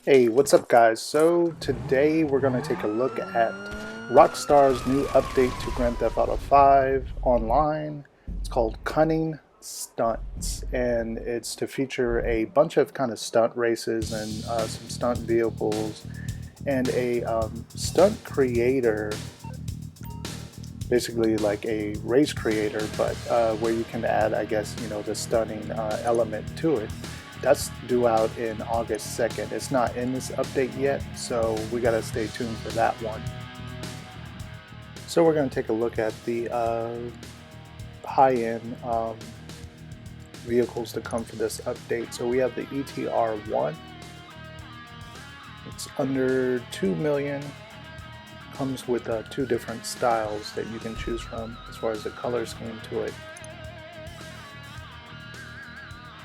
Hey, what's up guys? So today we're going to take a look at Rockstar's new update to Grand Theft Auto 5 online. It's called Cunning Stunts, and it's to feature a bunch of kind of stunt races and some stunt vehicles and a stunt creator, basically like a race creator, but where you can add, I guess, the stunning element to it. That's due out in August 2nd. It's not in this update yet, so we gotta stay tuned for that one. So we're gonna take a look at the high-end vehicles to come for this update. So we have the ETR1. It's under 2 million. Comes with two different styles that you can choose from as far as the color scheme to it.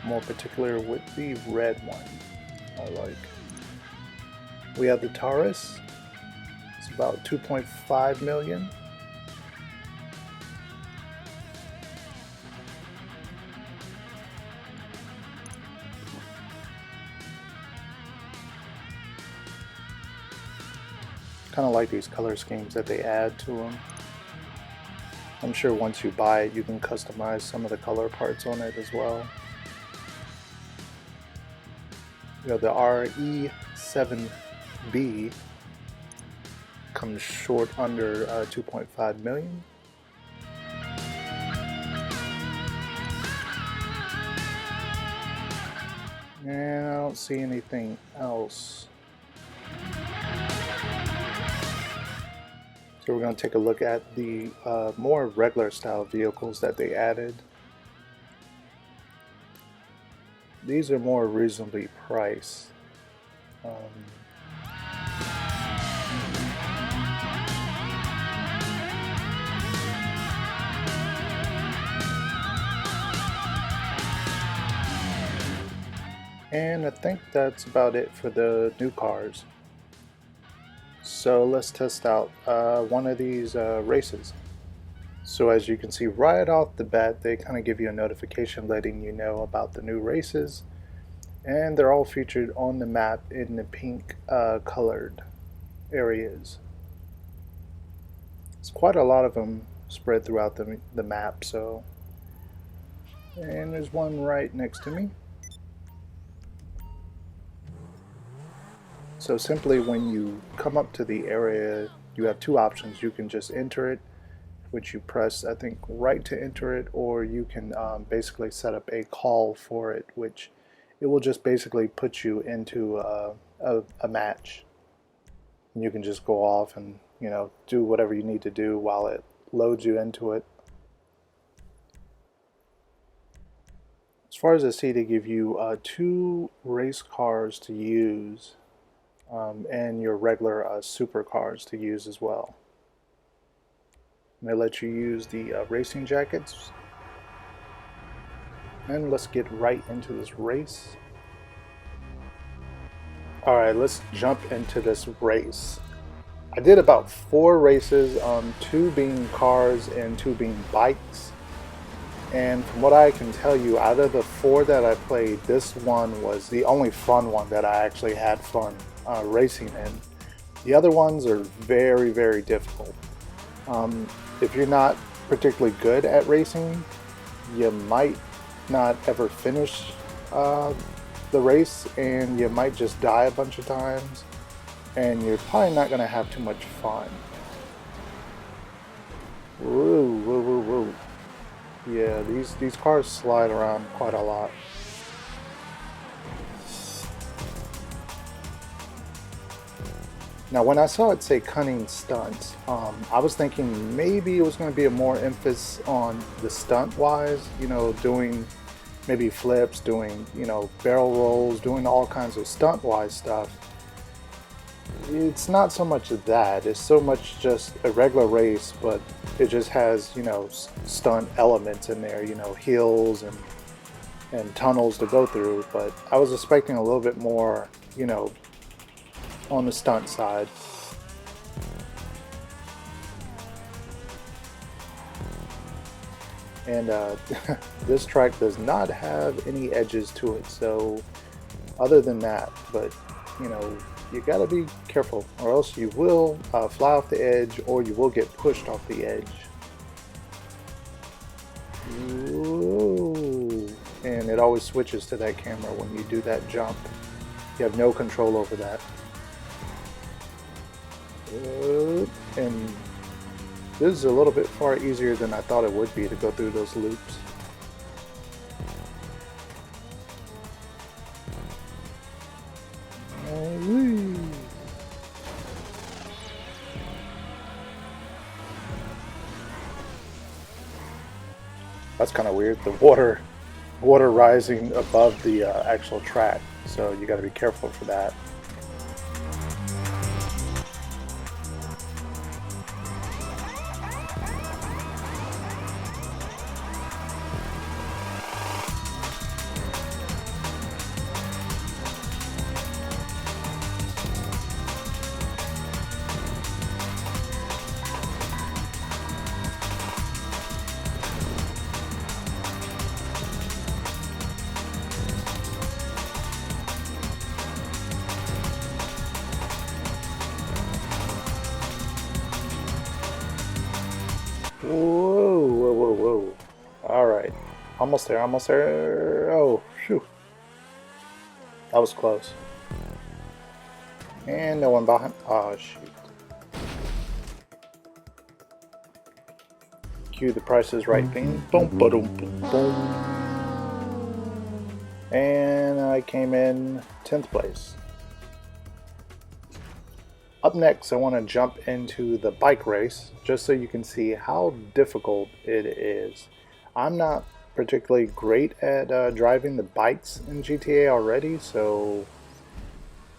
More particular with the red one, I like. We have the Taurus. It's about 2.5 million. Kind of like these color schemes that they add to them. I'm sure once you buy it, you can customize some of the color parts on it as well. You know, the RE7B comes short under 2.5 million. And I don't see anything else. So we're going to take a look at the more regular style vehicles that they added. These are more reasonably priced. And I think that's about it for the new cars. So let's test out one of these races. So as you can see right off the bat, they kind of give you a notification letting you know about the new races, and they're all featured on the map in the pink colored areas. It's quite a lot of them spread throughout the map. So, and there's one right next to me. So simply when you come up to the area, you have two options. You can just enter it, which you press, I think, right to enter it, or you can basically set up a call for it, which it will just basically put you into a match. And you can just go off and, do whatever you need to do while it loads you into it. As far as I see, they give you two race cars to use. And your regular supercars to use as well. And they let you use the racing jackets. And let's get right into this race. Alright, let's jump into this race. I did about 4 races, 2 being cars and 2 being bikes. And from what I can tell you, out of the 4 that I played, this one was the only fun one that I actually had fun racing in. The other ones are very, very difficult. If you're not particularly good at racing, you might not ever finish the race, and you might just die a bunch of times, and you're probably not going to have too much fun. Woo, woo, woo, woo. Yeah, these cars slide around quite a lot. Now, when I saw it say Cunning Stunts, I was thinking maybe it was going to be a more emphasis on the stunt-wise, doing maybe flips, doing, barrel rolls, doing all kinds of stunt-wise stuff. It's not so much of that. It's so much just a regular race, but it just has, stunt elements in there, hills and tunnels to go through. But I was expecting a little bit more, on the stunt side. And this track does not have any edges to it, so other than that, but you know, you gotta be careful, or else you will fly off the edge, or you will get pushed off the edge. Ooh. And it always switches to that camera when you do that jump. You have no control over that. And this is a little bit far easier than I thought it would be to go through those loops. That's kind of weird. The water rising above the actual track, so you got to be careful for that. Whoa, whoa, whoa, whoa. All right. Almost there, almost there. Oh, phew. That was close. And no one behind. Oh, shoot. Cue the Price is Right theme. Boom, boom, boom, boom. And I came in 10th place. Up next, I want to jump into the bike race just so you can see how difficult it is. I'm not particularly great at driving the bikes in GTA already, so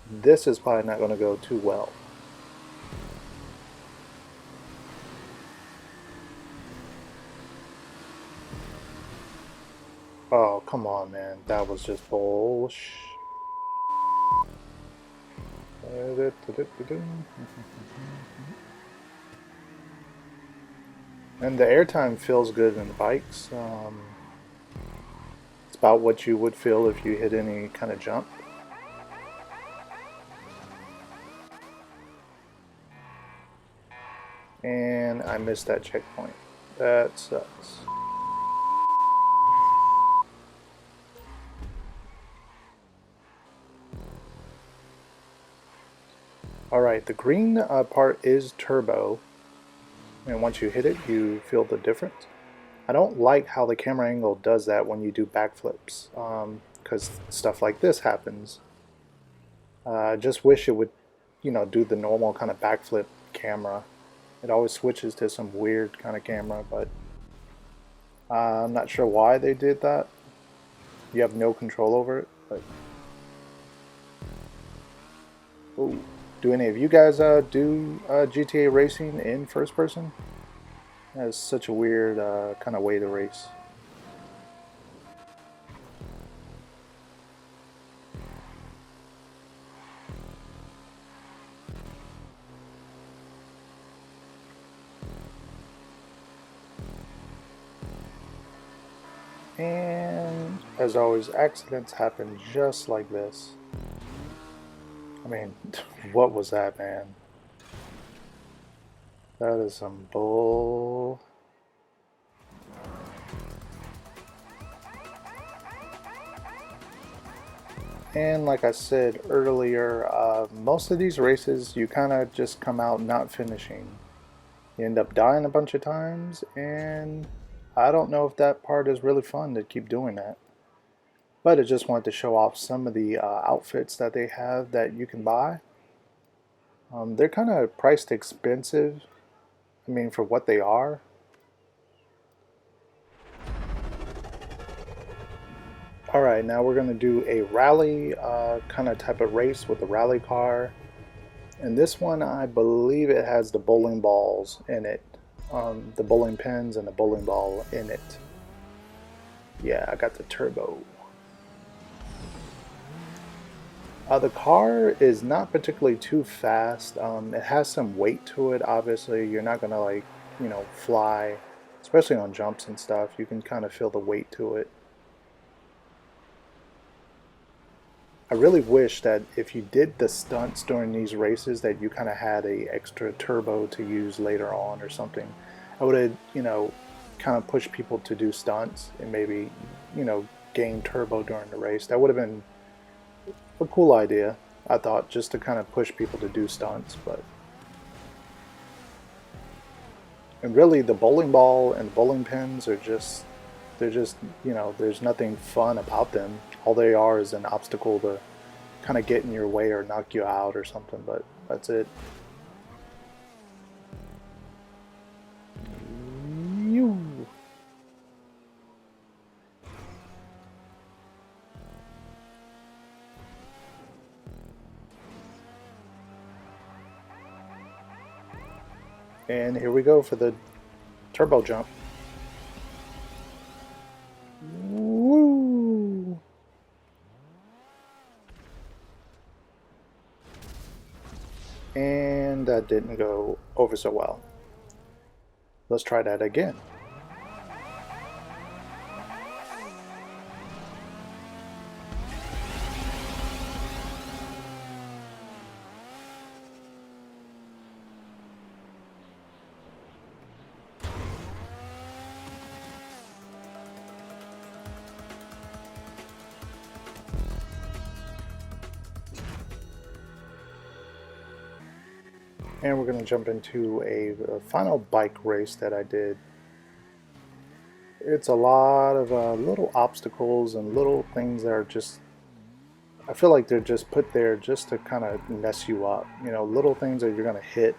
this is probably not going to go too well. Oh, come on, man. That was just bullshit. And the airtime feels good in the bikes. It's about what you would feel if you hit any kind of jump. And I missed that checkpoint. That sucks. Alright, the green part is turbo. And once you hit it, you feel the difference. I don't like how the camera angle does that when you do backflips, because stuff like this happens. I just wish it would, do the normal kind of backflip camera. It always switches to some weird kind of camera, but I'm not sure why they did that. You have no control over it, but... Ooh. Do any of you guys do GTA racing in first person? That is such a weird kind of way to race. And as always, accidents happen just like this. I mean, what was that, man? That is some bull. And like I said earlier, most of these races you kind of just come out not finishing. You end up dying a bunch of times, and I don't know if that part is really fun to keep doing that. But I just wanted to show off some of the outfits that they have that you can buy. They're kind of priced expensive, I mean, for what they are. Alright, now we're going to do a rally kind of type of race with the rally car. And this one, I believe it has the bowling balls in it. The bowling pins and the bowling ball in it. Yeah, I got the turbo. The car is not particularly too fast. It has some weight to it, obviously. You're not going to fly, especially on jumps and stuff. You can kind of feel the weight to it. I really wish that if you did the stunts during these races that you kind of had a extra turbo to use later on or something. I would have, kind of pushed people to do stunts and maybe, gain turbo during the race. That would have been a cool idea, I thought, just to kind of push people to do stunts. But and really, the bowling ball and bowling pins are just they're just there's nothing fun about them. All they are is an obstacle to kind of get in your way or knock you out or something. But that's it. You. And here we go for the turbo jump. Woo! And that didn't go over so well. Let's try that again. And we're going to jump into a final bike race that I did. It's a lot of little obstacles and little things that are just, I feel like they're just put there just to kind of mess you up. Little things that you're going to hit.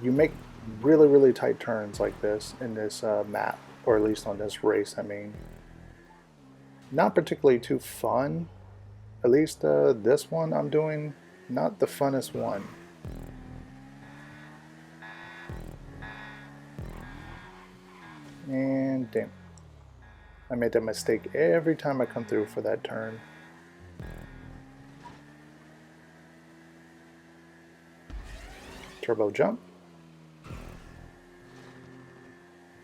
You make really, really tight turns like this in this map, or at least on this race. I mean, not particularly too fun. At least this one I'm doing, not the funnest one. And damn, I made that mistake every time I come through for that turn. Turbo jump.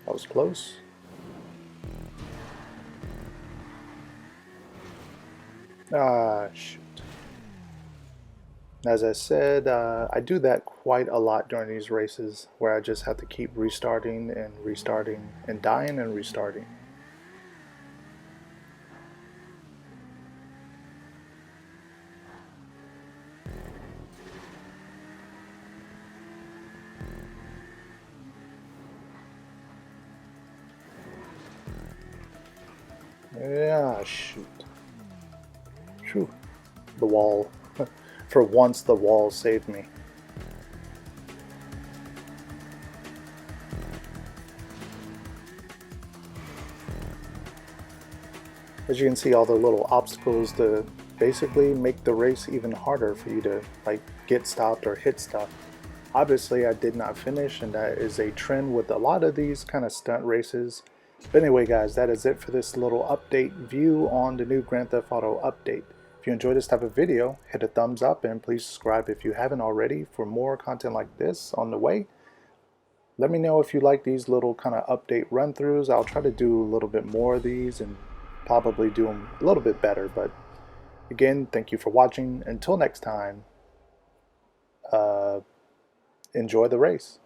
That was close. Ah, shoot. As I said, I do that quite a lot during these races where I just have to keep restarting and restarting and dying and restarting. Yeah, shoot. Phew. The wall. For once, the wall saved me. As you can see, all the little obstacles to basically make the race even harder for you to get stopped or hit stuff. Obviously, I did not finish, and that is a trend with a lot of these kind of stunt races. But anyway, guys, that is it for this little update view on the new Grand Theft Auto update. If you enjoyed this type of video, hit a thumbs up and please subscribe if you haven't already for more content like this on the way. Let me know if you like these little kind of update run-throughs. I'll try to do a little bit more of these and probably do them a little bit better. But again, thank you for watching. Until next time, enjoy the race.